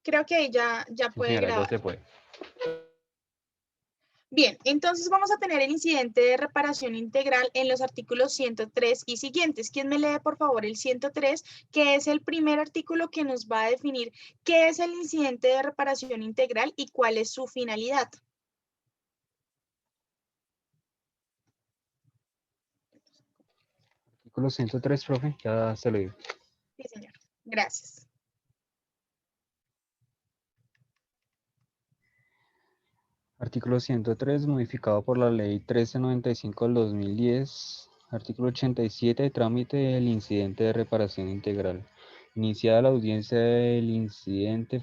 Creo que ahí ya Sí, puede señora, ya grabar. se puede. Bien, entonces vamos a tener el incidente de reparación integral en los artículos 103 y siguientes. ¿Quién me lee, por favor, el 103, que es el primer artículo que nos va a definir qué es el incidente de reparación integral y cuál es su finalidad? Artículo 103, profe, ya se lo digo. Sí, señor. Gracias. Artículo 103, modificado por la Ley 1395 del 2010. Artículo 87, trámite del incidente de reparación integral. Iniciada la audiencia, el incidentante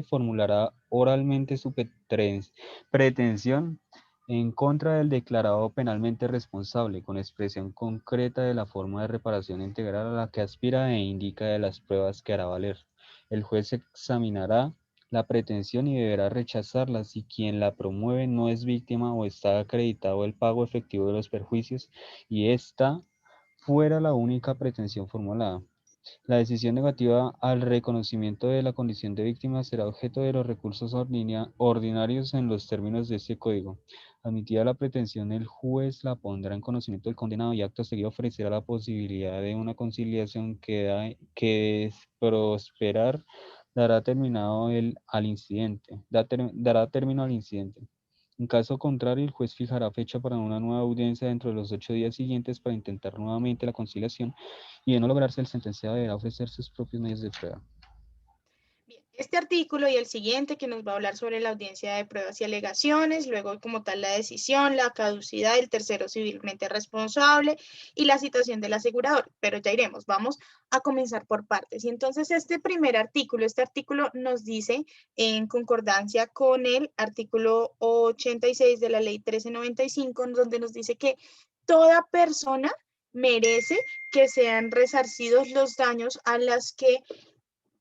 formulará oralmente su pretensión en contra del declarado penalmente responsable, con expresión concreta de la forma de reparación integral a la que aspira e indica de las pruebas que hará valer. El juez examinará la pretensión y deberá rechazarla si quien la promueve no es víctima o está acreditado el pago efectivo de los perjuicios y esta fuera la única pretensión formulada. La decisión negativa al reconocimiento de la condición de víctima será objeto de los recursos ordinarios en los términos de este código. Admitida la pretensión, el juez la pondrá en conocimiento del condenado y acto seguido ofrecerá la posibilidad de una conciliación que es prosperar dará dará término al incidente. En caso contrario, el juez fijará fecha para una nueva audiencia dentro de los 8 días siguientes para intentar nuevamente la conciliación y de no lograrse, el sentenciado deberá ofrecer sus propios medios de prueba. Bien, este artículo y el siguiente que nos va a hablar sobre la audiencia de pruebas y alegaciones, luego como tal la decisión, la caducidad, el tercero civilmente responsable y la citación del asegurador, pero ya iremos, vamos a comenzar por partes. Y entonces este artículo nos dice en concordancia con el artículo 86 de la ley 1395, donde nos dice que toda persona merece que sean resarcidos los daños a las que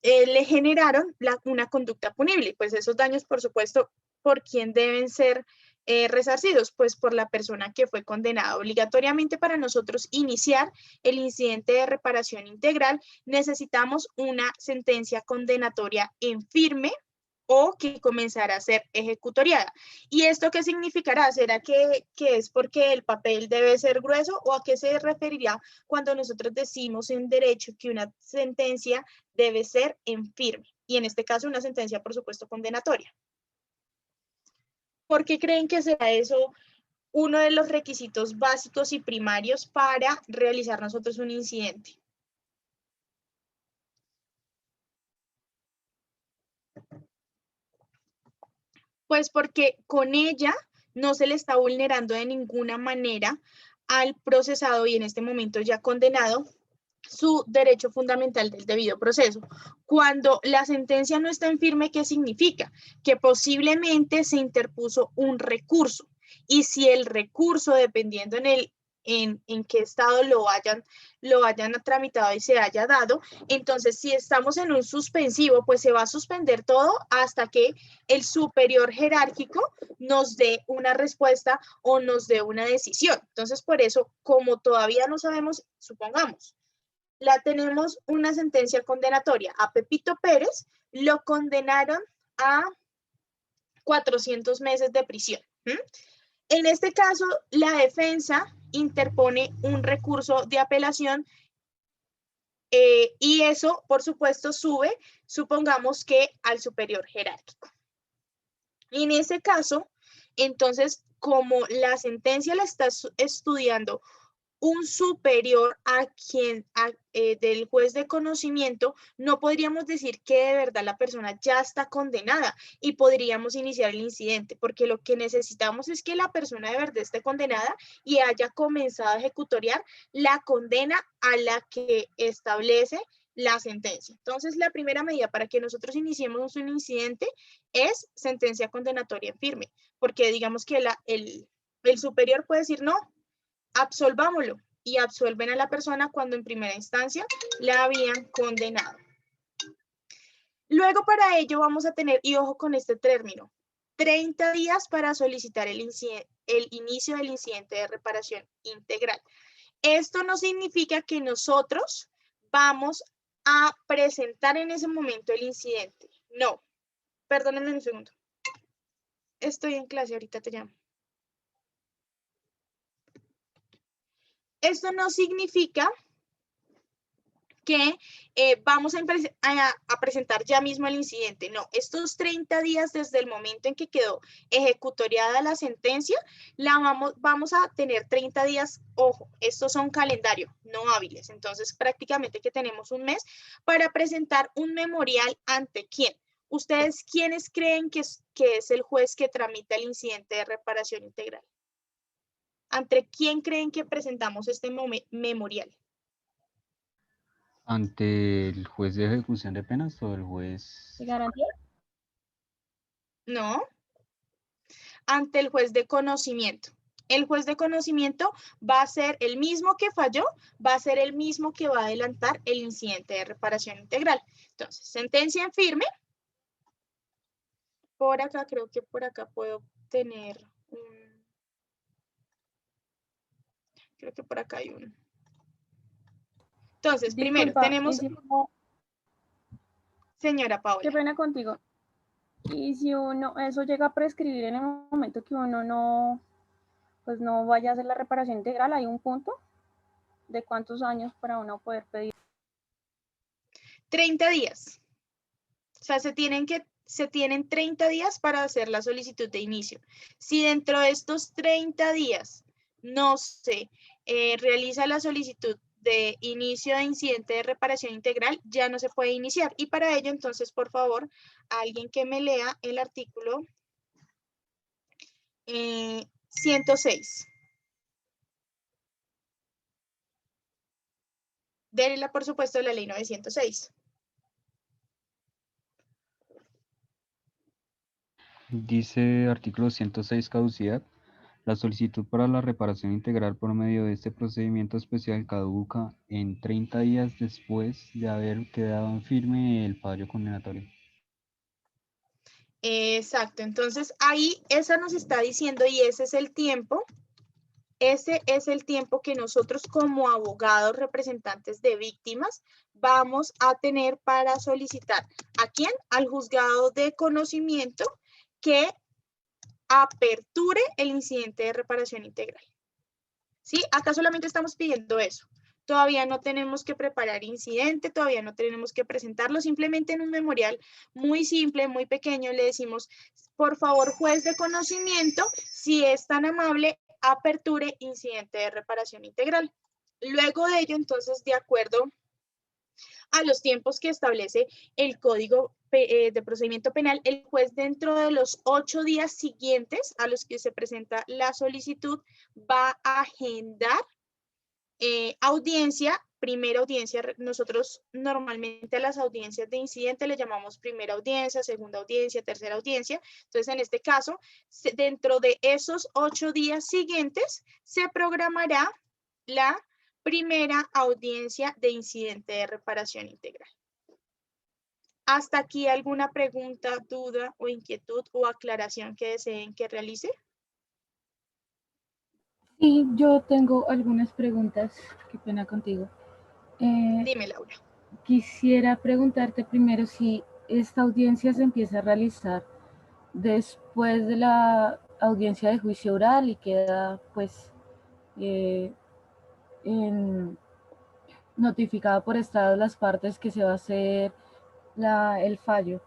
le generaron una conducta punible. Pues esos daños, por supuesto, ¿por quién deben ser resarcidos? Pues por la persona que fue condenada. Obligatoriamente para nosotros iniciar el incidente de reparación integral, necesitamos una sentencia condenatoria en firme o que comenzará a ser ejecutoriada. ¿Y esto qué significará? ¿Será que es porque el papel debe ser grueso o a qué se referirá cuando nosotros decimos en derecho que una sentencia debe ser en firme? Y en este caso una sentencia, por supuesto, condenatoria. ¿Por qué creen que será eso uno de los requisitos básicos y primarios para realizar nosotros un incidente? Pues porque con ella no se le está vulnerando de ninguna manera al procesado y en este momento ya condenado su derecho fundamental del debido proceso. Cuando la sentencia no está en firme, ¿qué significa? Que posiblemente se interpuso un recurso y si el recurso, dependiendo en qué estado lo hayan tramitado y se haya dado, entonces si estamos en un suspensivo, pues se va a suspender todo hasta que el superior jerárquico nos dé una respuesta o nos dé una decisión. Entonces, por eso, como todavía no sabemos, supongamos, tenemos una sentencia condenatoria a Pepito Pérez, lo condenaron a 400 meses de prisión. En este caso, la defensa interpone un recurso de apelación y eso, por supuesto, sube, supongamos que al superior jerárquico. En ese caso, entonces, como la sentencia la está estudiando un superior del juez de conocimiento, no podríamos decir que de verdad la persona ya está condenada y podríamos iniciar el incidente, porque lo que necesitamos es que la persona de verdad esté condenada y haya comenzado a ejecutoriar la condena a la que establece la sentencia. Entonces, la primera medida para que nosotros iniciemos un incidente es sentencia condenatoria en firme, porque digamos que el superior puede decir no, absolvámoslo y absuelven a la persona cuando en primera instancia la habían condenado. Luego para ello vamos a tener, y ojo con este término, 30 días para solicitar el inicio del incidente de reparación integral. Esto no significa que nosotros vamos a presentar en ese momento el incidente. No, perdónenme un segundo. Estoy en clase, ahorita te llamo. Esto no significa que vamos a presentar ya mismo el incidente. No, estos 30 días desde el momento en que quedó ejecutoriada la sentencia, vamos a tener 30 días, ojo, estos son calendario, no hábiles. Entonces, prácticamente que tenemos un mes para presentar un memorial ante quién. ¿Ustedes quiénes creen que es el juez que tramita el incidente de reparación integral? ¿Ante quién creen que presentamos este memorial? ¿Ante el juez de ejecución de penas o el juez? ¿De garantía? No, ante el juez de conocimiento. El juez de conocimiento va a ser el mismo que falló, va a ser el mismo que va a adelantar el incidente de reparación integral. Entonces, sentencia en firme. Por acá, creo que por acá puedo tener un... Creo que por acá hay uno. Entonces, primero Disculpa, tenemos... Señora Paola. qué pena contigo. Y si uno, eso llega a prescribir en el momento que uno no, pues no vaya a hacer la reparación integral, ¿hay un punto de cuántos años para uno poder pedir? 30 días. O sea, se tienen 30 días para hacer la solicitud de inicio. Si dentro de estos 30 días no se realiza la solicitud de inicio de incidente de reparación integral, ya no se puede iniciar. Y para ello, entonces, por favor, alguien que me lea el artículo 106. Délela, por supuesto, la ley 906. Dice artículo 106, caducidad. La solicitud para la reparación integral por medio de este procedimiento especial caduca en 30 días después de haber quedado en firme el fallo condenatorio. Exacto, entonces ahí esa nos está diciendo y ese es el tiempo que nosotros como abogados representantes de víctimas vamos a tener para solicitar. ¿A quién? Al juzgado de conocimiento que aperture el incidente de reparación integral. ¿Sí? Acá solamente estamos pidiendo eso. Todavía no tenemos que preparar incidente, todavía no tenemos que presentarlo, simplemente en un memorial muy simple, muy pequeño, le decimos, por favor, juez de conocimiento, si es tan amable, aperture incidente de reparación integral. Luego de ello, entonces, de acuerdo a los tiempos que establece el Código de Procedimiento Penal, el juez dentro de los 8 días siguientes a los que se presenta la solicitud va a agendar audiencia, primera audiencia. Nosotros normalmente a las audiencias de incidente le llamamos primera audiencia, segunda audiencia, tercera audiencia. Entonces, en este caso, dentro de esos 8 días siguientes, se programará la primera audiencia de incidente de reparación integral. ¿Hasta aquí alguna pregunta, duda o inquietud o aclaración que deseen que realice? Sí, yo tengo algunas preguntas. Qué pena contigo. Dime, Laura. Quisiera preguntarte primero si esta audiencia se empieza a realizar después de la audiencia de juicio oral y queda pues notificada por estrado las partes que se va a hacer el fallo.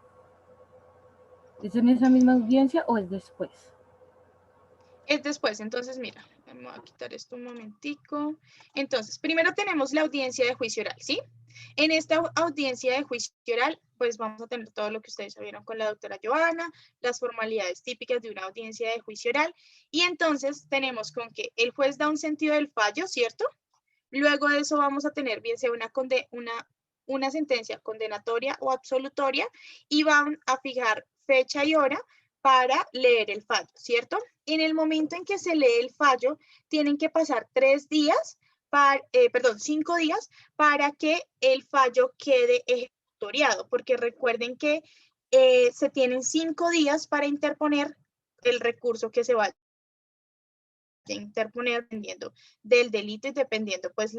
¿Es en esa misma audiencia o es después? Es después, entonces mira, vamos a quitar esto un momentico. Entonces, primero tenemos la audiencia de juicio oral, ¿sí? En esta audiencia de juicio oral, pues vamos a tener todo lo que ustedes vieron con la doctora Joana, las formalidades típicas de una audiencia de juicio oral, y entonces tenemos con que el juez da un sentido del fallo, ¿cierto? Luego de eso vamos a tener bien sea una sentencia condenatoria o absolutoria y van a fijar fecha y hora para leer el fallo, ¿cierto? En el momento en que se lee el fallo, tienen que pasar 5 días para que el fallo quede ejecutoriado, porque recuerden que se tienen 5 días para interponer el recurso que se va a interponer dependiendo del delito y dependiendo pues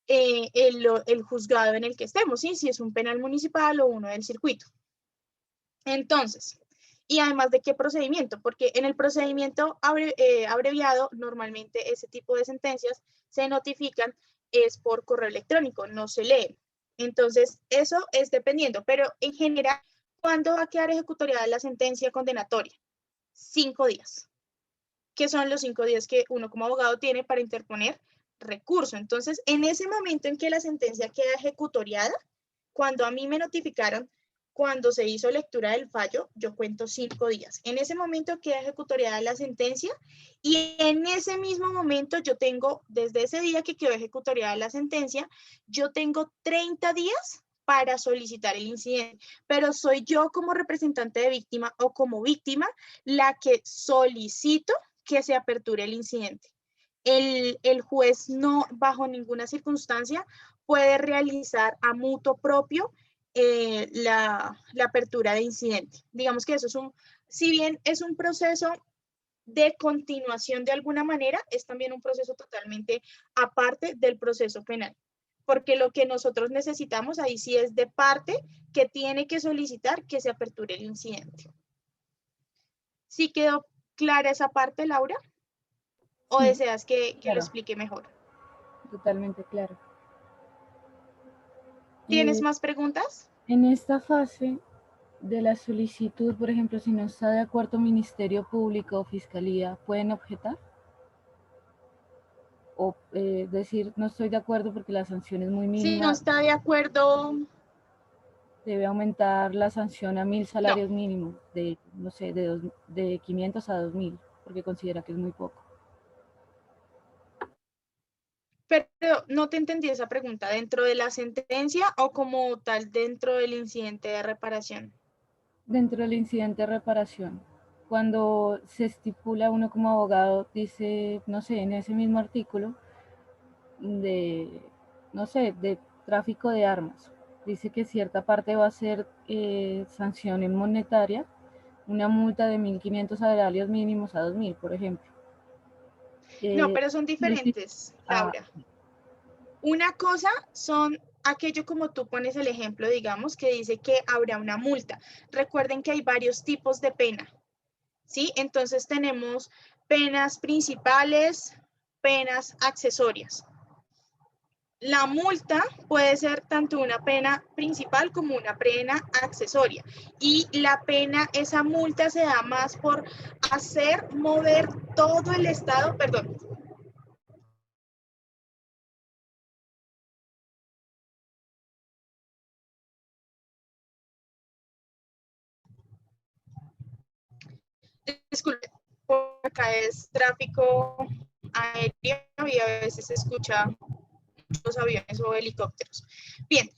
el juzgado en el que estemos, ¿sí? Si es un penal municipal o uno del circuito. Entonces, y además de qué procedimiento, porque en el procedimiento abreviado, normalmente ese tipo de sentencias se notifican es por correo electrónico, no se leen. Entonces, eso es dependiendo, pero en general, ¿cuándo va a quedar ejecutoriada la sentencia condenatoria? 5 días, que son los 5 días que uno como abogado tiene para interponer recurso. Entonces, en ese momento en que la sentencia queda ejecutoriada, cuando a mí me notificaron, cuando se hizo lectura del fallo, yo cuento 5 días. En ese momento queda ejecutoriada la sentencia y en ese mismo momento yo tengo, desde ese día que quedó ejecutoriada la sentencia, yo tengo 30 días para solicitar el incidente, pero soy yo como representante de víctima o como víctima la que solicito que se aperture el incidente. El juez no, bajo ninguna circunstancia, puede realizar a mutuo propio la apertura de incidente. Digamos que eso es si bien es un proceso de continuación de alguna manera, es también un proceso totalmente aparte del proceso penal. Porque lo que nosotros necesitamos ahí sí es de parte que tiene que solicitar que se aperture el incidente. ¿Sí quedó clara esa parte, Laura? ¿O Sí, deseas que claro. lo explique mejor? Totalmente claro. ¿Tienes más preguntas? En esta fase de la solicitud, por ejemplo, si no está de acuerdo Ministerio Público o Fiscalía, ¿pueden objetar? O decir, no estoy de acuerdo porque la sanción es muy Si no mínima, está de acuerdo, debe aumentar la sanción a 1.000 no. salarios mínimos, de, no sé, de 500 a 2.000, porque considera que es muy poco. Pero no te entendí esa pregunta. ¿Dentro de la sentencia o como tal dentro del incidente de reparación? Dentro del incidente de reparación, cuando se estipula, uno como abogado dice, no sé, en ese mismo artículo de, no sé, de tráfico de armas, dice que cierta parte va a ser sanción en monetaria, una multa de 1.500 salarios mínimos a 2.000, por ejemplo. No, pero son diferentes, Laura. Una cosa son aquello como tú pones el ejemplo, digamos, que dice que habrá una multa. Recuerden que hay varios tipos de pena, ¿sí? Entonces tenemos penas principales, penas accesorias. La multa puede ser tanto una pena principal como una pena accesoria. Y la pena, esa multa se da más por hacer mover todo el Estado, perdón. Disculpe, por acá es tráfico aéreo y a veces se escucha muchos aviones o helicópteros. Bien,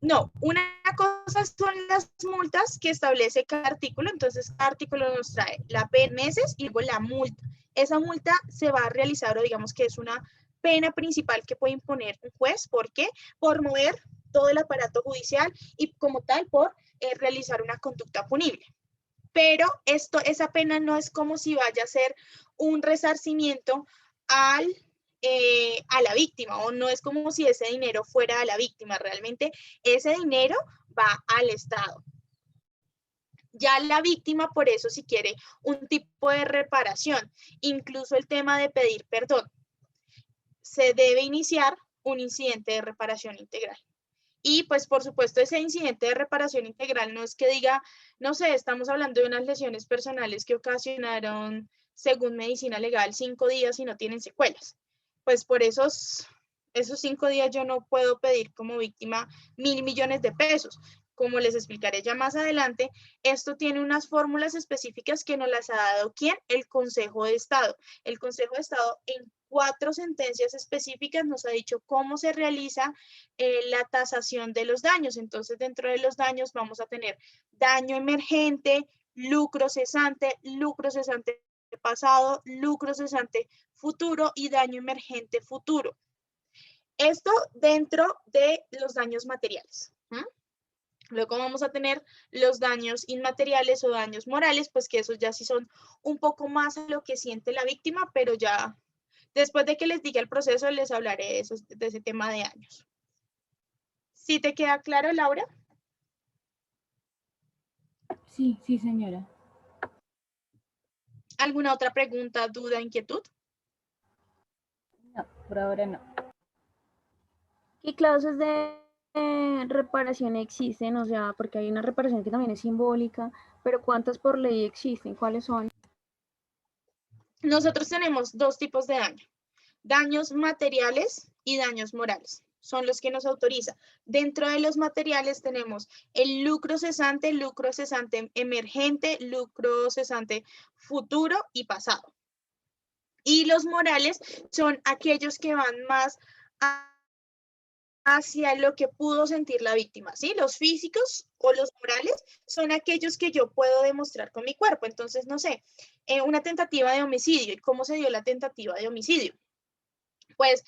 no, una cosa son las multas que establece cada artículo, entonces cada artículo nos trae la pena meses y luego la multa. Esa multa se va a realizar, o digamos que es una pena principal que puede imponer un juez. ¿Por qué? Por mover todo el aparato judicial y como tal por realizar una conducta punible. Pero esa pena no es como si vaya a ser un resarcimiento a la víctima, o no es como si ese dinero fuera a la víctima, realmente ese dinero va al Estado. Ya la víctima, por eso, si quiere un tipo de reparación, incluso el tema de pedir perdón, se debe iniciar un incidente de reparación integral. Y pues por supuesto ese incidente de reparación integral no es que diga, no sé, estamos hablando de unas lesiones personales que ocasionaron, según medicina legal, 5 días y no tienen secuelas. Pues por esos 5 días yo no puedo pedir como víctima 1.000 millones de pesos. Como les explicaré ya más adelante, esto tiene unas fórmulas específicas que nos las ha dado ¿quién? El Consejo de Estado. El Consejo de Estado en 4 sentencias específicas nos ha dicho cómo se realiza la tasación de los daños. Entonces, dentro de los daños vamos a tener daño emergente, lucro cesante pasado, lucro cesante futuro y daño emergente futuro. Esto dentro de los daños materiales. Luego vamos a tener los daños inmateriales o daños morales, pues que esos ya sí son un poco más a lo que siente la víctima, pero ya Después de que les diga el proceso, les hablaré de ese tema de años. ¿Sí te queda claro, Laura? Sí, sí, señora. ¿Alguna otra pregunta, duda, inquietud? No, por ahora no. ¿Qué clases de reparación existen? O sea, porque hay una reparación que también es simbólica, pero ¿cuántas por ley existen? ¿Cuáles son? Nosotros tenemos dos tipos de daño. Daños materiales y daños morales. Son los que nos autoriza. Dentro de los materiales tenemos el lucro cesante emergente, lucro cesante futuro y pasado. Y los morales son aquellos que van más hacia lo que pudo sentir la víctima, ¿sí? Los físicos o los morales son aquellos que yo puedo demostrar con mi cuerpo. Entonces, no sé, una tentativa de homicidio. ¿Y cómo se dio la tentativa de homicidio? Pues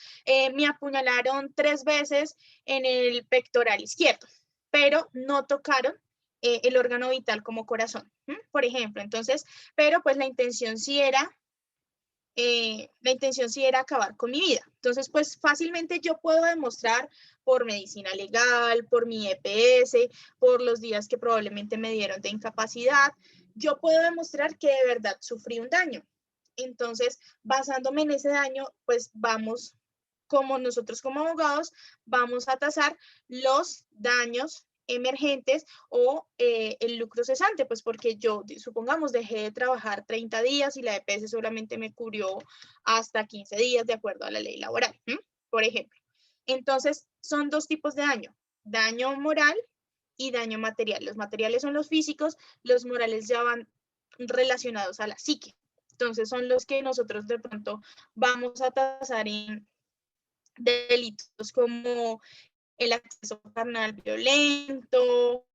me apuñalaron 3 veces en el pectoral izquierdo, pero no tocaron el órgano vital como corazón, por ejemplo. Entonces, pero pues la intención sí era acabar con mi vida. Entonces, pues fácilmente yo puedo demostrar por medicina legal, por mi EPS, por los días que probablemente me dieron de incapacidad, yo puedo demostrar que de verdad sufrí un daño. Entonces, basándome en ese daño, pues vamos, como nosotros como abogados, vamos a tasar los daños emergentes o el lucro cesante, pues porque yo, supongamos, dejé de trabajar 30 días y la EPS solamente me cubrió hasta 15 días de acuerdo a la ley laboral, por ejemplo. Entonces, son dos tipos de daño moral y daño material. Los materiales son los físicos, los morales ya van relacionados a la psique. Entonces, son los que nosotros de pronto vamos a tasar en delitos como el acceso carnal violento,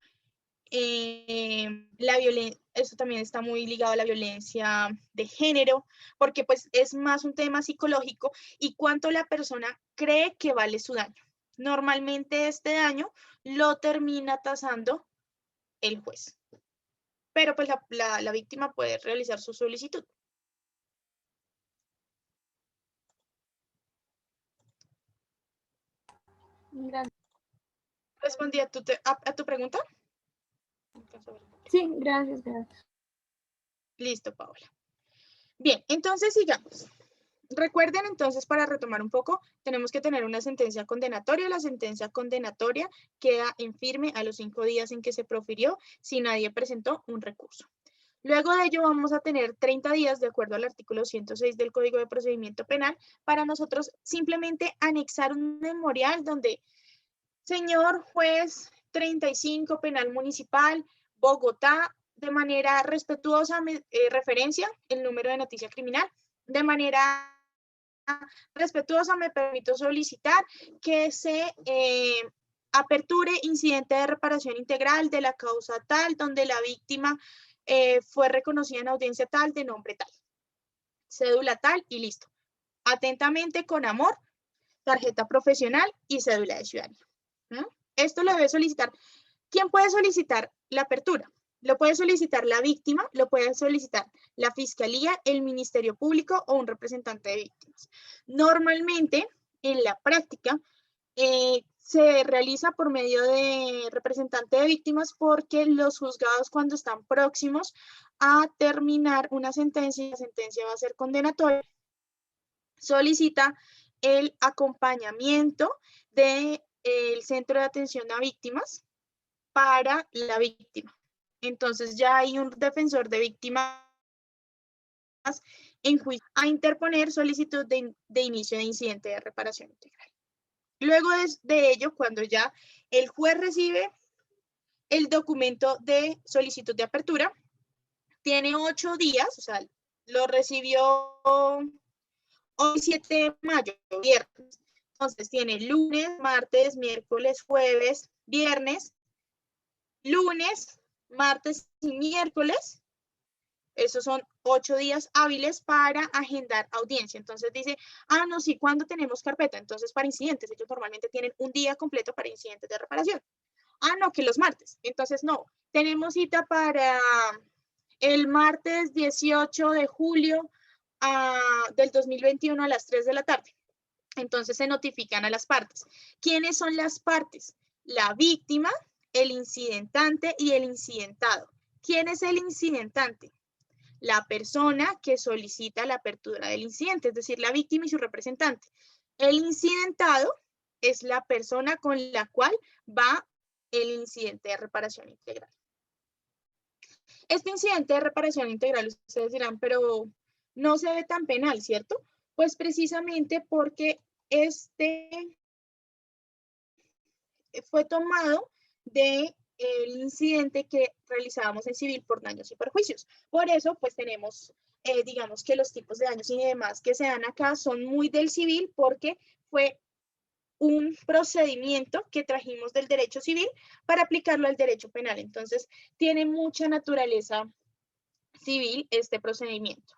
eso también está muy ligado a la violencia de género, porque pues es más un tema psicológico y cuánto la persona cree que vale su daño. Normalmente este daño lo termina tasando el juez, pero pues la víctima puede realizar su solicitud. Gracias. ¿Respondí a tu pregunta? Sí, gracias, gracias. Listo, Paola. Bien, entonces sigamos. Recuerden entonces, para retomar un poco, tenemos que tener una sentencia condenatoria. La sentencia condenatoria queda en firme a los 5 días en que se profirió si nadie presentó un recurso. Luego de ello vamos a tener 30 días, de acuerdo al artículo 106 del Código de Procedimiento Penal, para nosotros simplemente anexar un memorial donde, señor juez 35 Penal Municipal, Bogotá, de manera respetuosa, referencia el número de noticia criminal, de manera respetuosa me permito solicitar que se aperture incidente de reparación integral de la causa tal, donde la víctima fue reconocida en audiencia tal, de nombre tal, cédula tal y listo. Atentamente, con amor, tarjeta profesional y cédula de ciudadanía. Esto lo debe solicitar. ¿Quién puede solicitar la apertura? Lo puede solicitar la víctima, lo puede solicitar la fiscalía, el Ministerio Público o un representante de víctimas. Normalmente, en la práctica, se realiza por medio de representante de víctimas porque los juzgados, cuando están próximos a terminar una sentencia, y la sentencia va a ser condenatoria, solicita el acompañamiento del Centro de Atención a Víctimas para la víctima. Entonces ya hay un defensor de víctimas en juicio a interponer solicitud de inicio de incidente de reparación integral. Luego de ello, cuando ya el juez recibe el documento de solicitud de apertura, tiene 8 días, o sea, lo recibió hoy 7 de mayo, viernes. Entonces tiene lunes, martes, miércoles, jueves, viernes, lunes, martes y miércoles. Esos son 8 días hábiles para agendar audiencia. Entonces dice, no, sí, ¿cuándo tenemos carpeta? Entonces para incidentes, ellos normalmente tienen un día completo para incidentes de reparación. No, que los martes. Entonces no, tenemos cita para el martes 18 de julio del 2021 a las 3 de la tarde. Entonces se notifican a las partes. ¿Quiénes son las partes? La víctima, el incidentante y el incidentado. ¿Quién es el incidentante? La persona que solicita la apertura del incidente, es decir, la víctima y su representante. El incidentado es la persona con la cual va el incidente de reparación integral. Este incidente de reparación integral, ustedes dirán, pero no se ve tan penal, ¿cierto? Pues precisamente porque este fue tomado del incidente que realizábamos en civil por daños y perjuicios. Por eso, pues tenemos, digamos que los tipos de daños y demás que se dan acá son muy del civil porque fue un procedimiento que trajimos del derecho civil para aplicarlo al derecho penal. Entonces, tiene mucha naturaleza civil este procedimiento.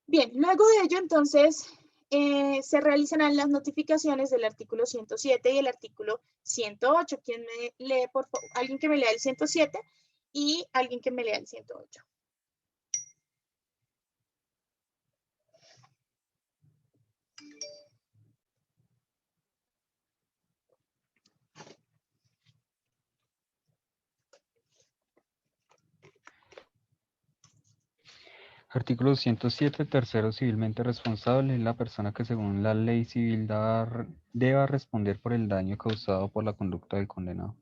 Bien, luego de ello, entonces, se realizarán las notificaciones del artículo 107 y el artículo 108. ¿Quién me lee, por favor? Alguien que me lea el 107 y alguien que me lea el 108. Artículo 107, tercero civilmente responsable es la persona que según la ley civil deba responder por el daño causado por la conducta del condenado.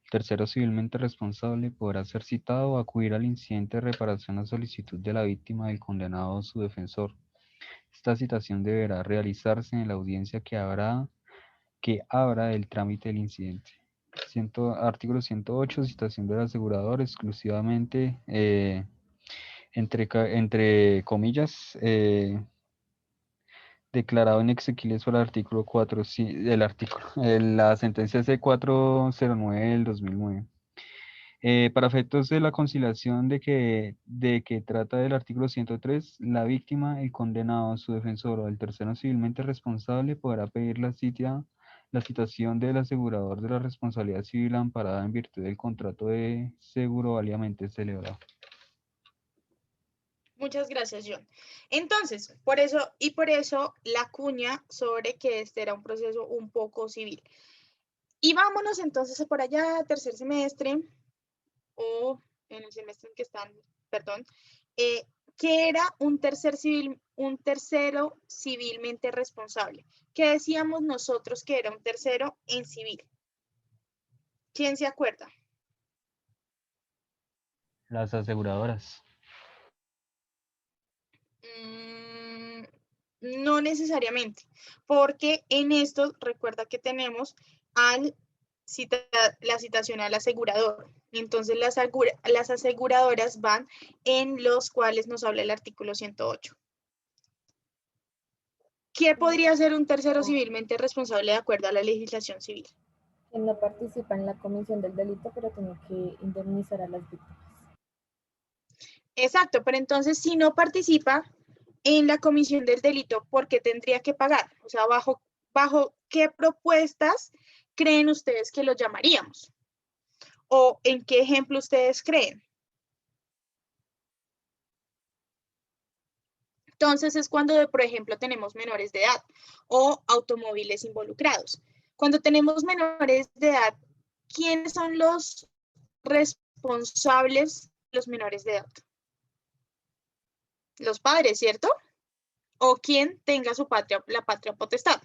El tercero civilmente responsable podrá ser citado o acudir al incidente de reparación a solicitud de la víctima del condenado o su defensor. Esta citación deberá realizarse en la audiencia que abra el trámite del incidente. Artículo 108, citación del asegurador exclusivamente entre comillas, declarado inexequible sobre el artículo 4, la sentencia C409 del 2009. Para efectos de la conciliación de que trata del artículo 103, la víctima, el condenado, su defensor o el tercero civilmente responsable podrá pedir la citación del asegurador de la responsabilidad civil amparada en virtud del contrato de seguro válidamente celebrado. Muchas gracias, John. Entonces, por eso la cuña sobre que este era un proceso un poco civil. Y vámonos entonces por allá, tercer semestre, o en el semestre en que están, perdón, ¿qué era un tercero civilmente responsable? ¿Qué decíamos nosotros que era un tercero en civil? ¿Quién se acuerda? Las aseguradoras. No necesariamente, porque en esto recuerda que tenemos la citación al asegurador. Entonces las aseguradoras van en los cuales nos habla el artículo 108. ¿Qué podría ser un tercero civilmente responsable de acuerdo a la legislación civil? Quien no participa en la comisión del delito, pero tiene que indemnizar a las víctimas. Exacto, pero entonces si no participa en la comisión del delito, ¿por qué tendría que pagar? O sea, ¿bajo qué propuestas creen ustedes que lo llamaríamos? ¿O en qué ejemplo ustedes creen? Entonces es cuando, por ejemplo, tenemos menores de edad o automóviles involucrados. Cuando tenemos menores de edad, ¿quiénes son los responsables de los menores de edad? Los padres, ¿cierto? O quien tenga la patria potestad.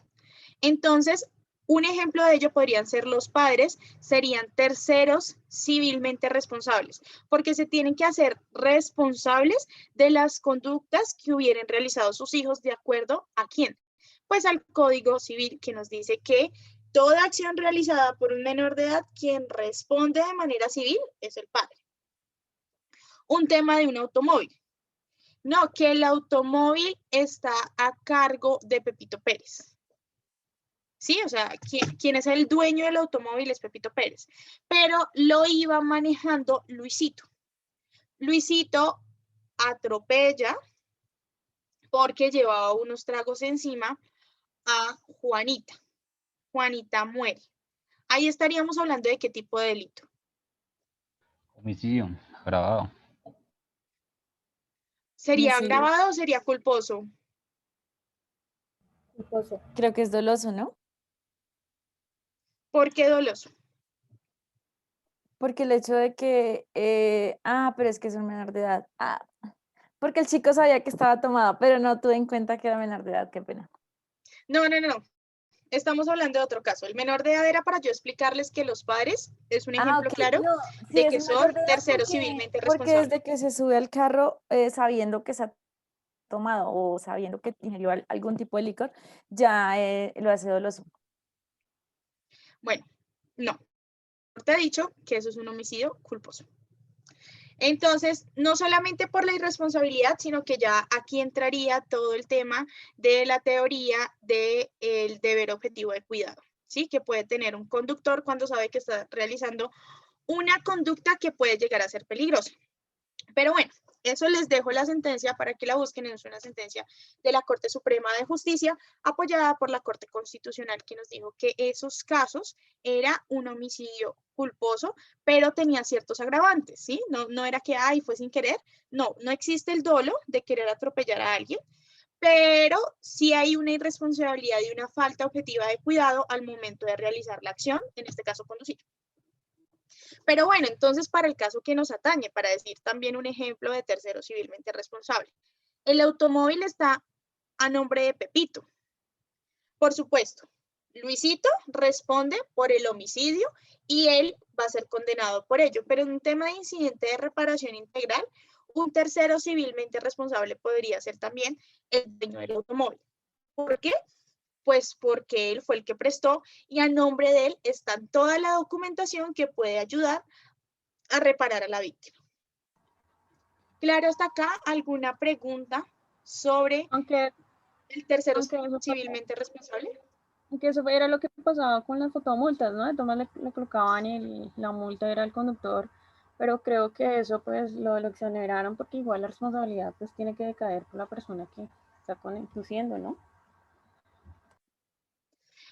Entonces, un ejemplo de ello podrían ser los padres, serían terceros civilmente responsables, porque se tienen que hacer responsables de las conductas que hubieran realizado sus hijos de acuerdo a quién. Pues al Código Civil, que nos dice que toda acción realizada por un menor de edad, quien responde de manera civil es el padre. Un tema de un automóvil. No, que el automóvil está a cargo de Pepito Pérez. Sí, o sea, quien es el dueño del automóvil es Pepito Pérez, pero lo iba manejando Luisito. Luisito atropella porque llevaba unos tragos encima a Juanita. Juanita muere. Ahí estaríamos hablando de qué tipo de delito. Homicidio agravado. ¿Sería Homicidio. agravado o sería culposo? Culposo. Creo que es doloso, ¿no? ¿Por qué doloso? Porque el hecho de que, pero es que es un menor de edad. Porque el chico sabía que estaba tomado, pero no tuve en cuenta que era menor de edad, qué pena. No. Estamos hablando de otro caso. El menor de edad era para yo explicarles que los padres es un ejemplo Ok, claro no, sí de es que un son menor de edad terceros civilmente porque responsables. desde que se sube al carro sabiendo que se ha tomado o sabiendo que ingirió algún tipo de licor, ya lo hace doloso. Bueno, no. Te he dicho que eso es un homicidio culposo. Entonces, no solamente por la irresponsabilidad, sino que ya aquí entraría todo el tema de la teoría del deber objetivo de cuidado, ¿sí? Que puede tener un conductor cuando sabe que está realizando una conducta que puede llegar a ser peligrosa. Pero bueno, eso les dejo la sentencia para que la busquen. Es una sentencia de la Corte Suprema de Justicia apoyada por la Corte Constitucional, que nos dijo que esos casos era un homicidio culposo, pero tenía ciertos agravantes, ¿sí? No era que, fue sin querer. No existe el dolo de querer atropellar a alguien, pero sí hay una irresponsabilidad y una falta objetiva de cuidado al momento de realizar la acción, en este caso conducir. Pero bueno, entonces para el caso que nos atañe, para decir también un ejemplo de tercero civilmente responsable, el automóvil está a nombre de Pepito. Por supuesto, Luisito responde por el homicidio y él va a ser condenado por ello, pero en un tema de incidente de reparación integral, un tercero civilmente responsable podría ser también el dueño del automóvil. ¿Por qué? Pues porque él fue el que prestó y a nombre de él está toda la documentación que puede ayudar a reparar a la víctima. Claro, hasta acá, ¿alguna pregunta sobre Aunque, el tercero aunque eso civilmente responsable? Aunque eso era lo que pasaba con las fotomultas, ¿no? De todas le colocaban la multa era el conductor, pero creo que eso pues lo exoneraron porque igual la responsabilidad pues tiene que decaer por la persona que está conduciendo, ¿no?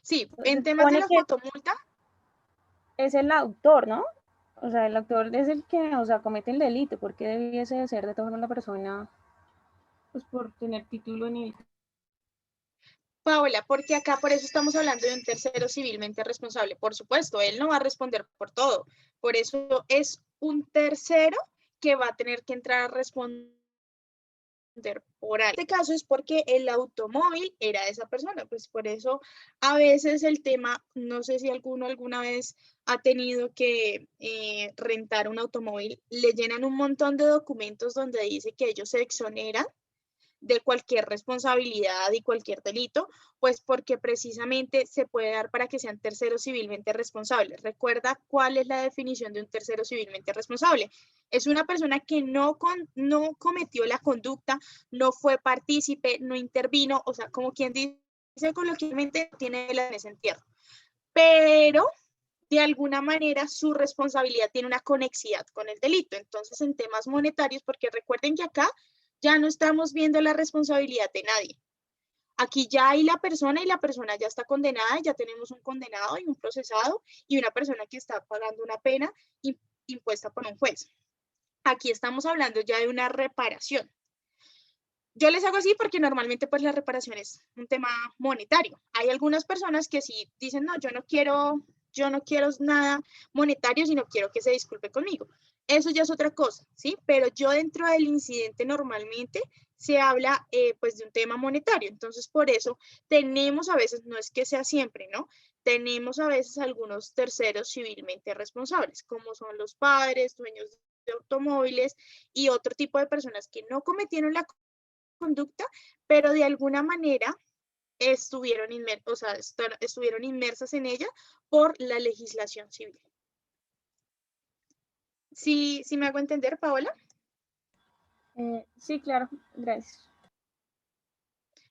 Sí, Se en temas de supone la que fotomulta, es el autor, ¿no? O sea, el autor es el que, o sea, comete el delito, porque debiese de ser de todas formas la persona, pues por tener título en el... Paola, porque acá por eso estamos hablando de un tercero civilmente responsable. Por supuesto, él no va a responder por todo. Por eso es un tercero que va a tener que entrar a responder por algo. En este caso es porque el automóvil era de esa persona, pues por eso a veces el tema, no sé si alguno alguna vez ha tenido que rentar un automóvil, le llenan un montón de documentos donde dice que ellos se exoneran de cualquier responsabilidad y cualquier delito, pues porque precisamente se puede dar para que sean terceros civilmente responsables. Recuerda cuál es la definición de un tercero civilmente responsable. Es una persona que no cometió la conducta, no fue partícipe, no intervino, o sea, como quien dice coloquialmente, tiene la en ese entierro. Pero de alguna manera su responsabilidad tiene una conexidad con el delito. Entonces, en temas monetarios, porque recuerden que acá ya no estamos viendo la responsabilidad de nadie. Aquí ya hay la persona y la persona ya está condenada, ya tenemos un condenado y un procesado y una persona que está pagando una pena impuesta por un juez. Aquí estamos hablando ya de una reparación. Yo les hago así porque normalmente pues la reparación es un tema monetario. Hay algunas personas que sí dicen, no, yo no quiero nada monetario, sino quiero que se disculpe conmigo. Eso ya es otra cosa, ¿sí? Pero yo dentro del incidente normalmente se habla pues de un tema monetario. Entonces, por eso tenemos a veces, no es que sea siempre, ¿no? Tenemos a veces algunos terceros civilmente responsables, como son los padres, dueños de automóviles y otro tipo de personas que no cometieron la conducta, pero de alguna manera estuvieron inmersas en ella por la legislación civil. ¿Sí me hago entender, Paola? Sí, claro, gracias.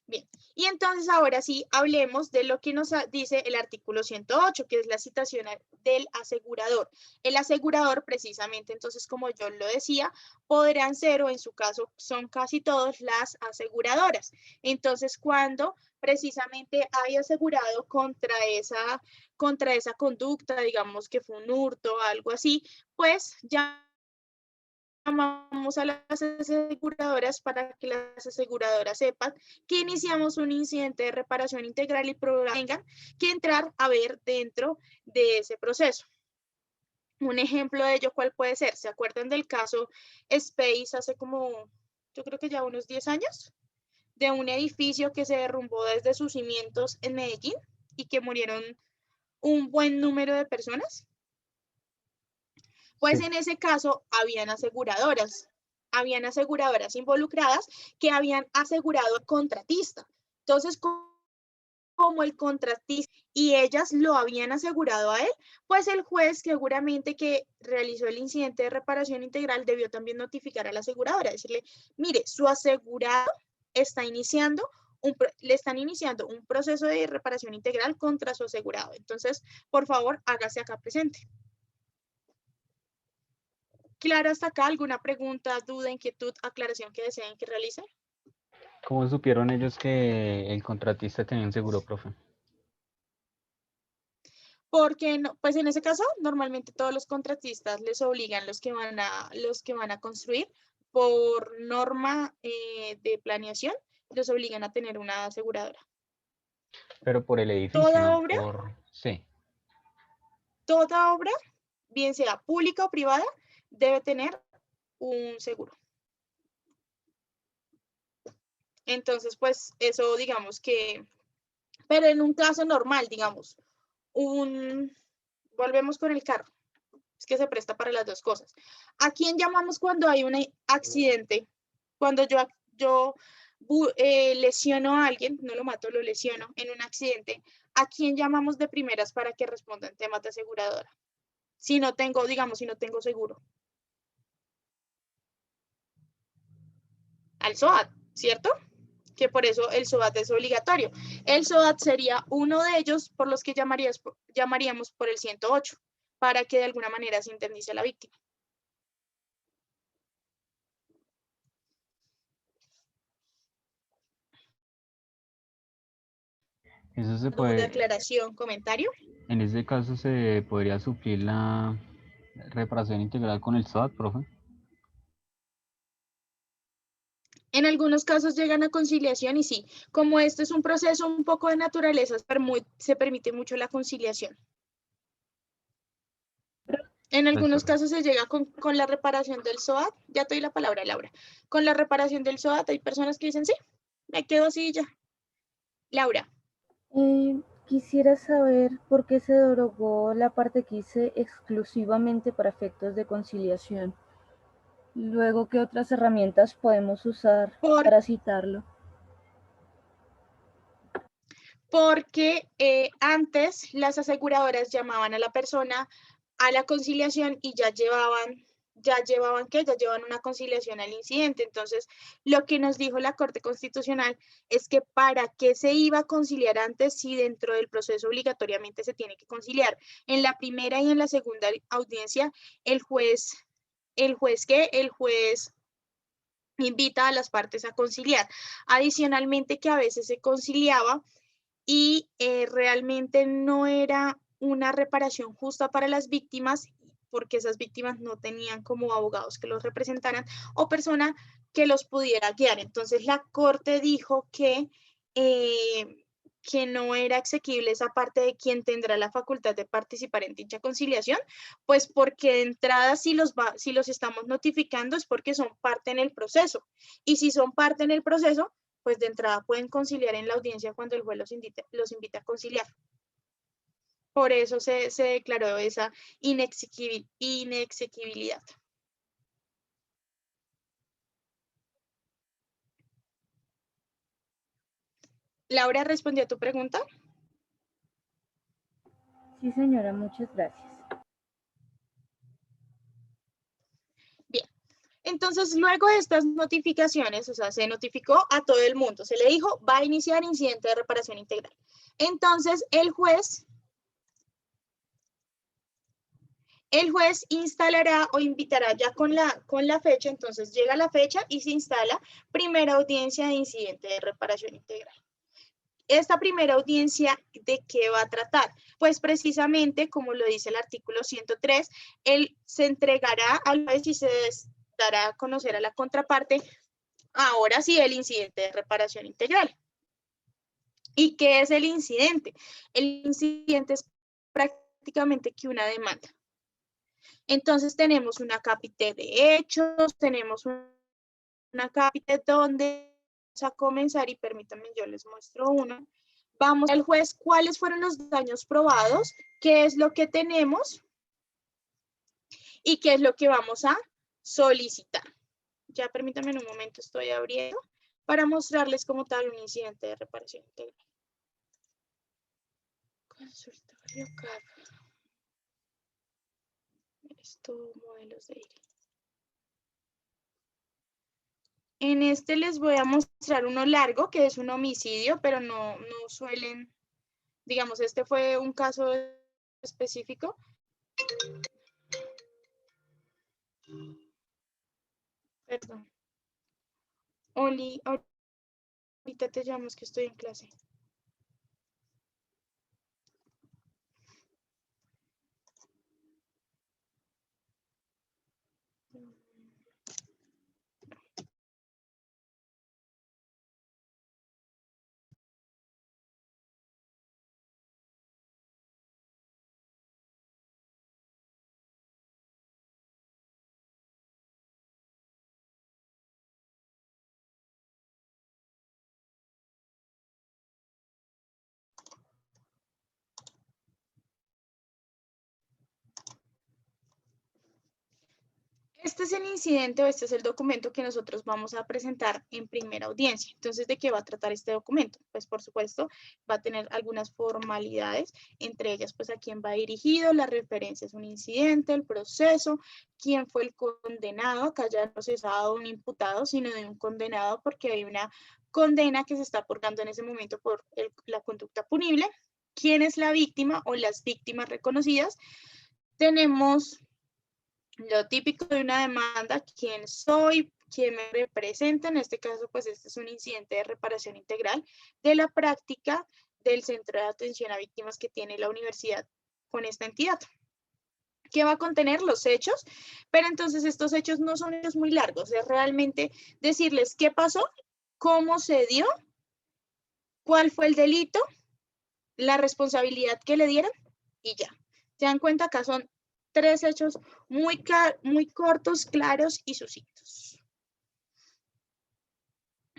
Bien, y entonces ahora sí hablemos de lo que nos dice el artículo 108, que es la citación del asegurador. El asegurador, precisamente, entonces, como yo lo decía, podrán ser, o en su caso son casi todas las aseguradoras. Entonces, cuando precisamente hay asegurado contra esa conducta, digamos que fue un hurto o algo así, pues ya llamamos a las aseguradoras para que las aseguradoras sepan que iniciamos un incidente de reparación integral y tengan que entrar a ver dentro de ese proceso. Un ejemplo de ello, ¿cuál puede ser? ¿Se acuerdan del caso Space hace como, yo creo que ya unos 10 años? De un edificio que se derrumbó desde sus cimientos en Medellín y que murieron un buen número de personas. Pues Sí. en ese caso habían aseguradoras involucradas que habían asegurado al contratista. Entonces, como el contratista y ellas lo habían asegurado a él, pues el juez seguramente que realizó el incidente de reparación integral debió también notificar a la aseguradora, decirle, mire, su asegurado está le están iniciando un proceso de reparación integral contra su asegurado. Entonces, por favor, hágase acá presente. Claro, hasta acá, ¿alguna pregunta, duda, inquietud, aclaración que deseen que realice? ¿Cómo supieron ellos que el contratista tenía un seguro, profe? Porque no, pues en ese caso, normalmente todos los contratistas les obligan los que van a construir por norma de planeación, los obligan a tener una aseguradora. Pero por el edificio, Toda no obra, por... Sí. toda obra, bien sea pública o privada, debe tener un seguro. Entonces, pues eso digamos que, pero en un caso normal, digamos, volvemos con el carro, es que se presta para las dos cosas. ¿A quién llamamos cuando hay un accidente? Cuando yo lesiono a alguien, no lo mato, lo lesiono en un accidente, ¿a quién llamamos de primeras para que responda en temas de aseguradora? Si no tengo, digamos, si no tengo seguro. Al SOAT, ¿cierto? Que por eso el SOAT es obligatorio. El SOAT sería uno de ellos por los que llamaríamos por el 108, para que de alguna manera se indemnice a la víctima. Eso se ¿Duda, puede, aclaración, comentario? en ese caso se podría suplir la reparación integral con el SOAT, profe. En algunos casos llegan a conciliación y sí, como este es un proceso un poco de naturaleza, se permite mucho la conciliación. En algunos casos se llega con la reparación del SOAT, ya te doy la palabra, Laura. Con la reparación del SOAT hay personas que dicen, sí, me quedo así ya. Laura. Quisiera saber por qué se derogó la parte que hice exclusivamente para efectos de conciliación. Luego, ¿qué otras herramientas podemos usar para citarlo? Porque antes las aseguradoras llamaban a la persona a la conciliación y ya llevaban una conciliación al incidente. Entonces, lo que nos dijo la Corte Constitucional es que para qué se iba a conciliar antes si dentro del proceso obligatoriamente se tiene que conciliar. En la primera y en la segunda audiencia, el juez invita a las partes a conciliar. Adicionalmente que a veces se conciliaba y realmente no era una reparación justa para las víctimas porque esas víctimas no tenían como abogados que los representaran o persona que los pudiera guiar. Entonces la Corte dijo que no era exequible esa parte de quien tendrá la facultad de participar en dicha conciliación, pues porque de entrada si los estamos notificando es porque son parte en el proceso. Y si son parte en el proceso, pues de entrada pueden conciliar en la audiencia cuando el juez los invita a conciliar. Por eso se declaró esa inexequibilidad. Laura, ¿respondió a tu pregunta? Sí, señora, muchas gracias. Bien. Entonces, luego de estas notificaciones, o sea, se notificó a todo el mundo, se le dijo, va a iniciar incidente de reparación integral. Entonces, el juez instalará o invitará ya con la fecha, entonces llega la fecha y se instala primera audiencia de incidente de reparación integral. Esta primera audiencia, ¿de qué va a tratar? Pues precisamente, como lo dice el artículo 103, él se entregará al juez y se dar a conocer a la contraparte, ahora sí, el incidente de reparación integral. ¿Y qué es el incidente? El incidente es prácticamente que una demanda. Entonces tenemos una cápite de hechos, tenemos una cápite donde vamos a comenzar, y permítanme, yo les muestro una. Vamos al juez, ¿cuáles fueron los daños probados? ¿Qué es lo que tenemos? ¿Y qué es lo que vamos a solicitar? Ya permítanme en un momento, estoy abriendo para mostrarles como tal un incidente de reparación integral. Consultorio CAP. Esto, modelos de IRI. En este les voy a mostrar uno largo, que es un homicidio, pero no suelen, digamos, este fue un caso específico. Perdón. Oli, ahorita te llamo, es que estoy en clase. Este es el incidente o este es el documento que nosotros vamos a presentar en primera audiencia. Entonces, ¿de qué va a tratar este documento? Pues, por supuesto, va a tener algunas formalidades, entre ellas, pues, a quién va dirigido, la referencia es un incidente, el proceso, quién fue el condenado, acá ya no procesado un imputado, sino de un condenado, porque hay una condena que se está purgando en ese momento por la conducta punible, quién es la víctima o las víctimas reconocidas. Tenemos lo típico de una demanda, quién soy, quién me representa. En este caso, pues este es un incidente de reparación integral de la práctica del centro de atención a víctimas que tiene la universidad con esta entidad. ¿Qué va a contener? Los hechos, pero entonces estos hechos no son hechos muy largos, es realmente decirles qué pasó, cómo se dio, cuál fue el delito, la responsabilidad que le dieron y ya. Se dan cuenta, acá son 3 hechos muy cortos, claros y sucintos.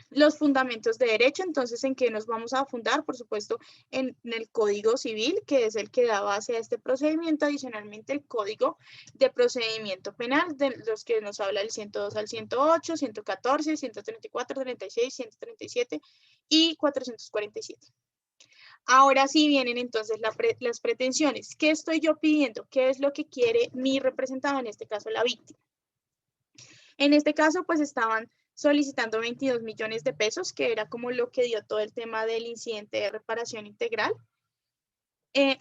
Los fundamentos de derecho, entonces, ¿en qué nos vamos a fundar? Por supuesto, en el Código Civil, que es el que da base a este procedimiento. Adicionalmente, el Código de Procedimiento Penal, de los que nos habla el 102 al 108, 114, 134, 36, 137 y 447. Ahora sí vienen entonces las pretensiones. ¿Qué estoy yo pidiendo? ¿Qué es lo que quiere mi representado, en este caso la víctima? En este caso, pues estaban solicitando 22 millones de pesos, que era como lo que dio todo el tema del incidente de reparación integral.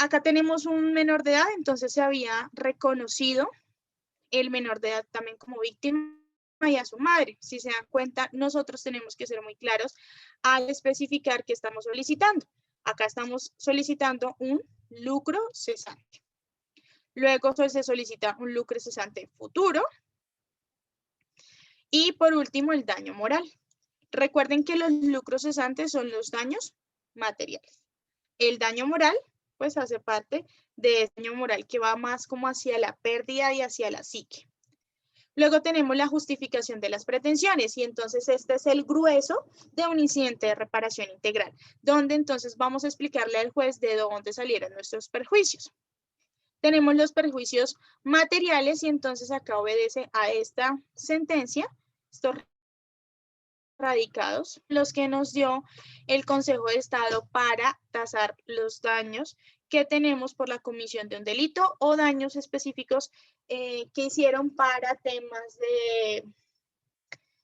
Acá tenemos un menor de edad, entonces se había reconocido el menor de edad también como víctima y a su madre. Si se dan cuenta, nosotros tenemos que ser muy claros al especificar qué estamos solicitando. Acá estamos solicitando un lucro cesante. Luego se solicita un lucro cesante futuro. Y por último, el daño moral. Recuerden que los lucros cesantes son los daños materiales. El daño moral, pues hace parte de ese daño moral que va más como hacia la pérdida y hacia la psique. Luego tenemos la justificación de las pretensiones y entonces este es el grueso de un incidente de reparación integral, donde entonces vamos a explicarle al juez de dónde salieron nuestros perjuicios. Tenemos los perjuicios materiales y entonces acá obedece a esta sentencia, estos radicados, los que nos dio el Consejo de Estado para tasar los daños que tenemos por la comisión de un delito o daños específicos que hicieron para temas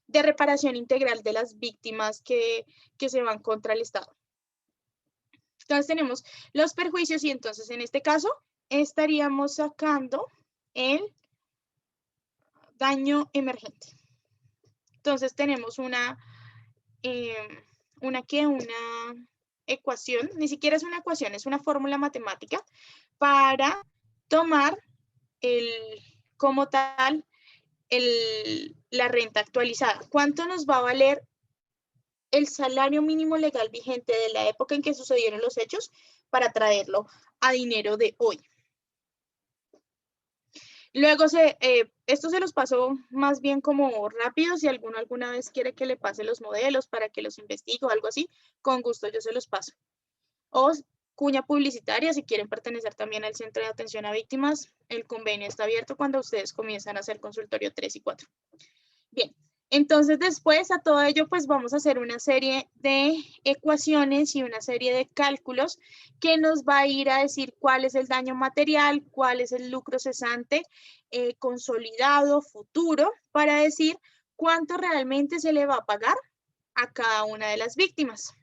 de reparación integral de las víctimas que se van contra el Estado. Entonces tenemos los perjuicios y entonces en este caso estaríamos sacando el daño emergente. Entonces tenemos una ecuación, ni siquiera es una ecuación, es una fórmula matemática para tomar como tal la renta actualizada. ¿Cuánto nos va a valer el salario mínimo legal vigente de la época en que sucedieron los hechos para traerlo a dinero de hoy? Luego, esto se los paso más bien como rápido. Si alguno alguna vez quiere que le pase los modelos para que los investigue o algo así, con gusto yo se los paso. O cuña publicitaria, si quieren pertenecer también al Centro de Atención a Víctimas, el convenio está abierto cuando ustedes comienzan a hacer consultorio 3 y 4. Bien, entonces después a todo ello pues vamos a hacer una serie de ecuaciones y una serie de cálculos que nos va a ir a decir cuál es el daño material, cuál es el lucro cesante, consolidado, futuro, para decir cuánto realmente se le va a pagar a cada una de las víctimas.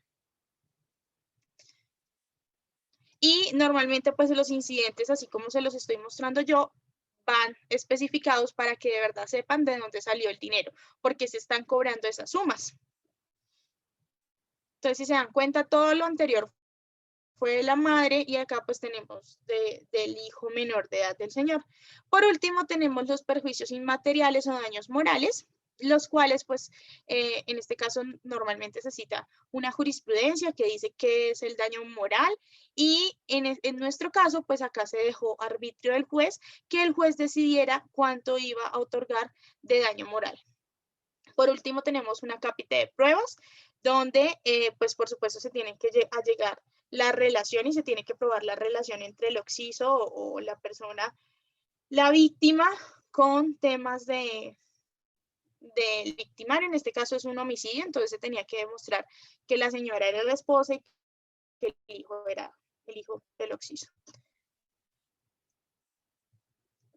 Y normalmente pues los incidentes, así como se los estoy mostrando yo, van especificados para que de verdad sepan de dónde salió el dinero, porque se están cobrando esas sumas. Entonces, si se dan cuenta, todo lo anterior fue de la madre y acá pues tenemos del hijo menor de edad del señor. Por último, tenemos los perjuicios inmateriales o daños morales, los cuales pues en este caso normalmente se cita una jurisprudencia que dice que es el daño moral y en nuestro caso pues acá se dejó arbitrio del juez, que el juez decidiera cuánto iba a otorgar de daño moral. Por último tenemos una cápita de pruebas donde pues por supuesto se tiene que llegar la relación y se tiene que probar la relación entre el occiso o la persona, la víctima, con temas del victimario. En este caso es un homicidio, entonces se tenía que demostrar que la señora era la esposa y que el hijo era el hijo del occiso.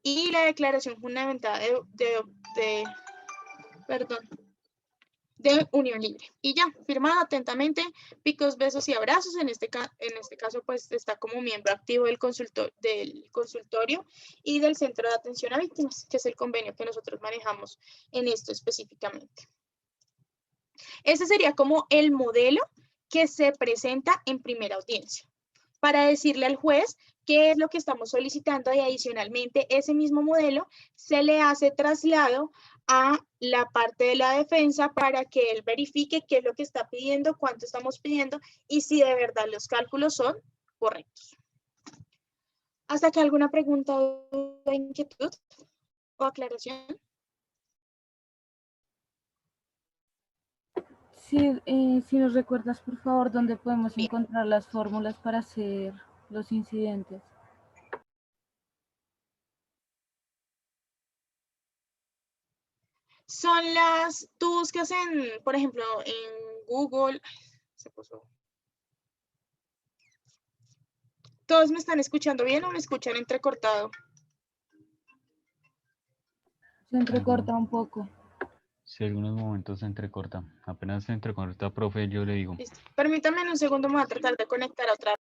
Y la declaración fundamentada de unión libre. Y ya, firmado atentamente, picos, besos y abrazos. En este caso, pues está como miembro activo del consultorio y del Centro de Atención a Víctimas, que es el convenio que nosotros manejamos en esto específicamente. Ese sería como el modelo que se presenta en primera audiencia, para decirle al juez qué es lo que estamos solicitando y adicionalmente ese mismo modelo se le hace traslado a la parte de la defensa para que él verifique qué es lo que está pidiendo, cuánto estamos pidiendo y si de verdad los cálculos son correctos. ¿Hasta acá alguna pregunta o inquietud o aclaración? Sí, si nos recuerdas, por favor, dónde podemos encontrar las fórmulas para hacer los incidentes. Son tú buscas por ejemplo, en Google, se puso. ¿Todos me están escuchando bien o me escuchan entrecortado? Se entrecorta un poco. Sí, algunos momentos se entrecorta. Apenas se entrecorta, profe, yo le digo. Listo. Permítame un segundo, me voy a tratar de conectar otra vez.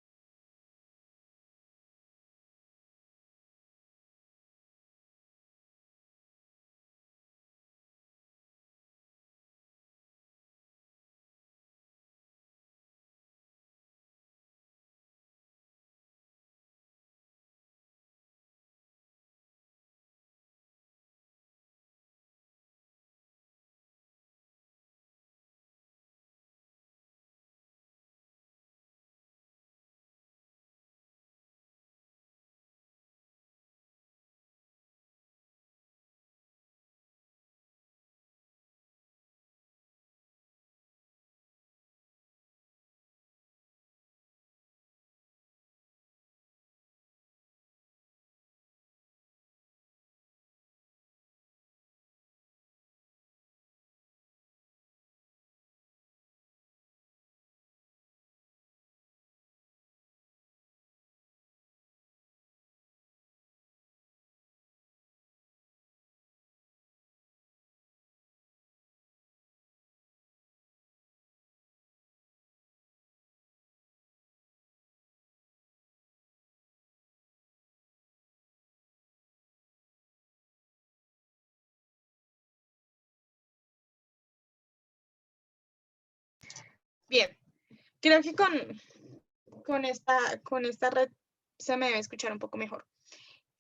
Bien, creo que con esta red se me debe escuchar un poco mejor.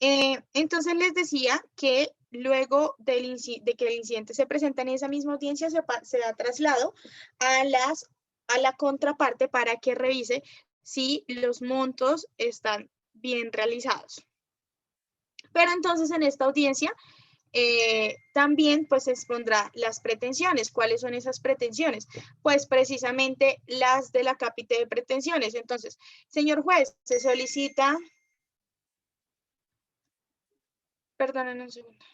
Entonces les decía que luego de que el incidente se presenta en esa misma audiencia, se da traslado a la contraparte para que revise si los montos están bien realizados. Pero entonces en esta audiencia también pues se expondrá las pretensiones. ¿Cuáles son esas pretensiones? Pues precisamente las de la cápite de pretensiones. Entonces, señor juez, se solicita... Perdonen un segundo.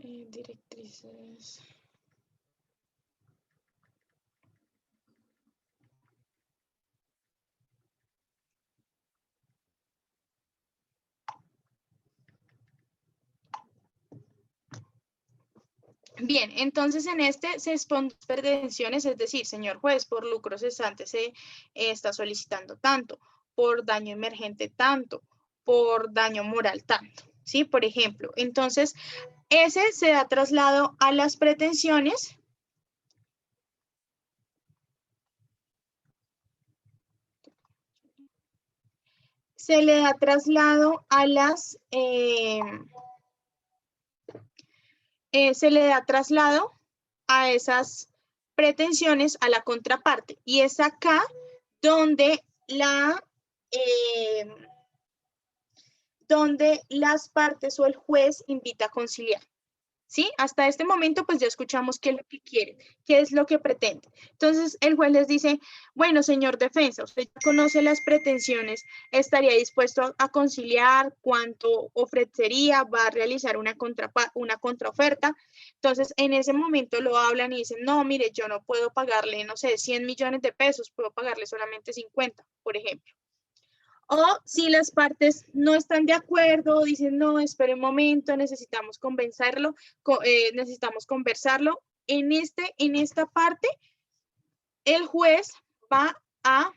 Directrices. Bien, entonces en este se exponen pretensiones, es decir, señor juez, por lucro cesante se está solicitando tanto, por daño emergente tanto, por daño moral tanto, ¿sí? Por ejemplo, entonces ese se da traslado a las pretensiones. Se le da traslado a las... se le da traslado a esas pretensiones a la contraparte. Y es acá donde donde las partes o el juez invita a conciliar. ¿Sí? Hasta este momento, pues ya escuchamos qué es lo que quiere, qué es lo que pretende. Entonces, el juez les dice, bueno, señor defensa, usted ya conoce las pretensiones, estaría dispuesto a conciliar, cuánto ofrecería, va a realizar una contraoferta. Entonces, en ese momento lo hablan y dicen, no, mire, yo no puedo pagarle, no sé, 100 millones de pesos, puedo pagarle solamente 50, por ejemplo. O si las partes no están de acuerdo, dicen, no, espere un momento, necesitamos convencerlo, necesitamos conversarlo. En esta parte, el juez va a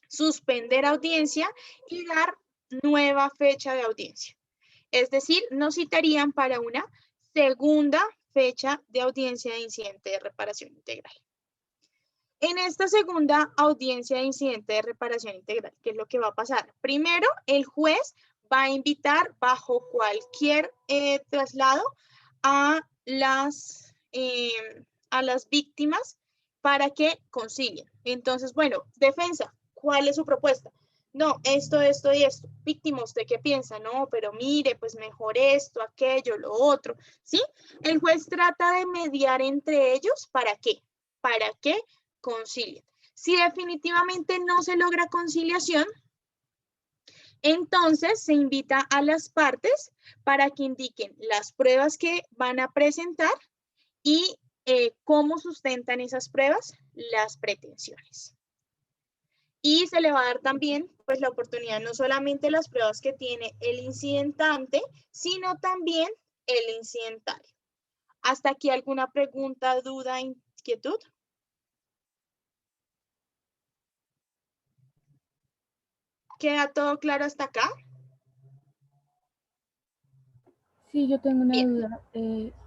suspender audiencia y dar nueva fecha de audiencia. Es decir, nos citarían para una segunda fecha de audiencia de incidente de reparación integral. En esta segunda audiencia de incidente de reparación integral, ¿qué es lo que va a pasar? Primero, el juez va a invitar bajo cualquier traslado a las víctimas para que concilien. Entonces, bueno, defensa, ¿cuál es su propuesta? No, esto y esto. Víctima, ¿usted qué piensa? No, pero mire, pues mejor esto, aquello, lo otro, ¿sí? El juez trata de mediar entre ellos, ¿para qué? Para que concilien. Si definitivamente no se logra conciliación, entonces se invita a las partes para que indiquen las pruebas que van a presentar y cómo sustentan esas pruebas, las pretensiones. Y se le va a dar también pues, la oportunidad no solamente las pruebas que tiene el incidentante, sino también el incidentario. ¿Hasta aquí alguna pregunta, duda, inquietud? ¿Queda todo claro hasta acá? Sí, yo tengo una Bien. duda.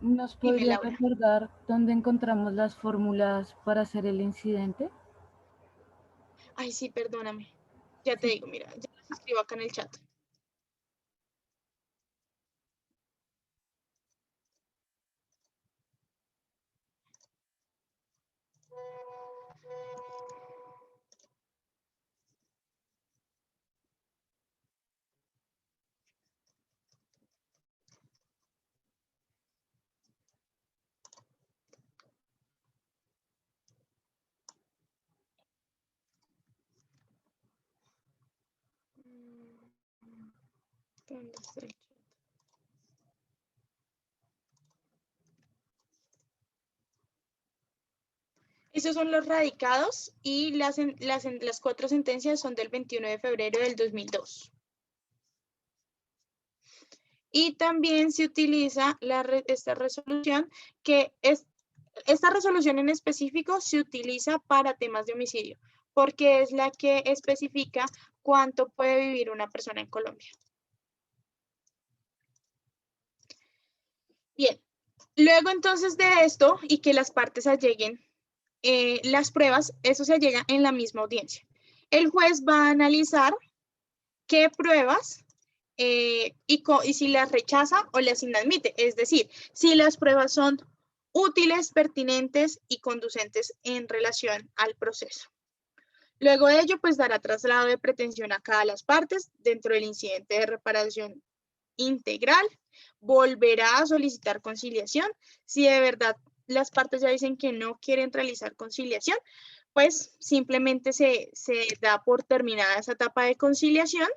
¿Nos podría recordar dónde encontramos las fórmulas para hacer el incidente? Ay, sí, perdóname. Ya te digo, mira, ya las escribo acá en el chat. ¿Dónde está el chat? Esos son los radicados y las 4 sentencias son del 21 de febrero del 2002. Y también se utiliza esta resolución, esta resolución en específico se utiliza para temas de homicidio, porque es la que especifica cuánto puede vivir una persona en Colombia. Bien, luego entonces de esto y que las partes alleguen las pruebas, eso se allega en la misma audiencia. El juez va a analizar qué pruebas y si las rechaza o las inadmite, es decir, si las pruebas son útiles, pertinentes y conducentes en relación al proceso. Luego de ello, pues dará traslado de pretensión a cada las partes dentro del incidente de reparación integral, volverá a solicitar conciliación. Si de verdad las partes ya dicen que no quieren realizar conciliación, pues simplemente se da por terminada esa etapa de conciliación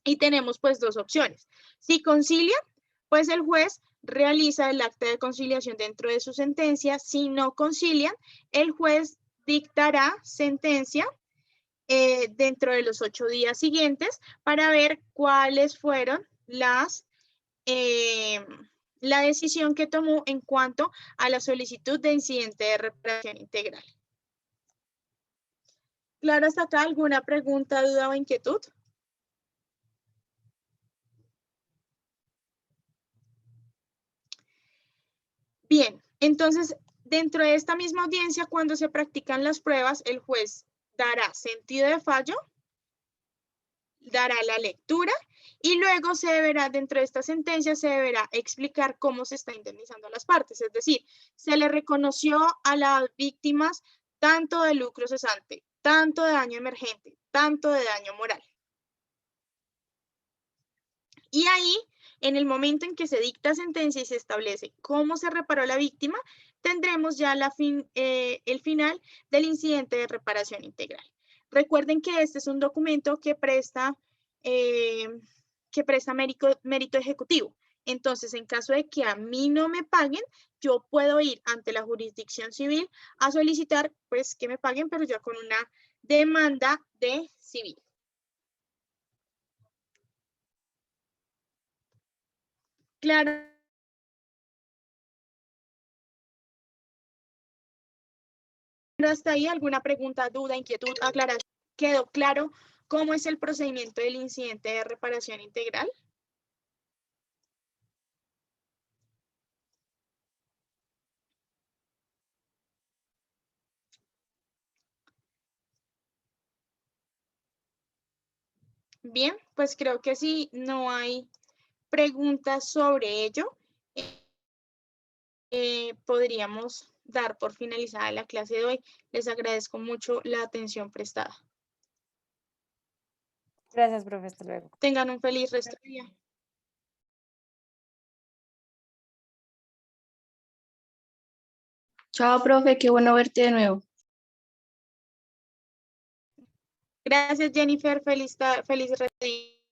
y tenemos pues dos opciones. Si concilian, pues el juez realiza el acta de conciliación dentro de su sentencia. Si no concilian, el juez dictará sentencia dentro de los 8 días siguientes para ver cuáles fueron la decisión que tomó en cuanto a la solicitud de incidente de reparación integral. Claro, hasta acá, ¿alguna pregunta, duda o inquietud? Bien, entonces, dentro de esta misma audiencia, cuando se practican las pruebas, el juez dará sentido de fallo, dará la lectura y luego se deberá, dentro de esta sentencia, se deberá explicar cómo se está indemnizando a las partes. Es decir, se le reconoció a las víctimas tanto de lucro cesante, tanto de daño emergente, tanto de daño moral. Y ahí, en el momento en que se dicta sentencia y se establece cómo se reparó la víctima, tendremos ya el final del incidente de reparación integral. Recuerden que este es un documento que presta mérito ejecutivo. Entonces, en caso de que a mí no me paguen, yo puedo ir ante la jurisdicción civil a solicitar pues que me paguen, pero ya con una demanda de civil. Claro. Hasta ahí, ¿alguna pregunta, duda, inquietud, aclaración? ¿Quedó claro cómo es el procedimiento del incidente de reparación integral? Bien, pues creo que si no hay preguntas sobre ello, podríamos dar por finalizada la clase de hoy. Les agradezco mucho la atención prestada. Gracias, profe. Hasta luego. Tengan un feliz resto de día. Chao, profe, qué bueno verte de nuevo. Gracias, Jennifer. Feliz resto de día.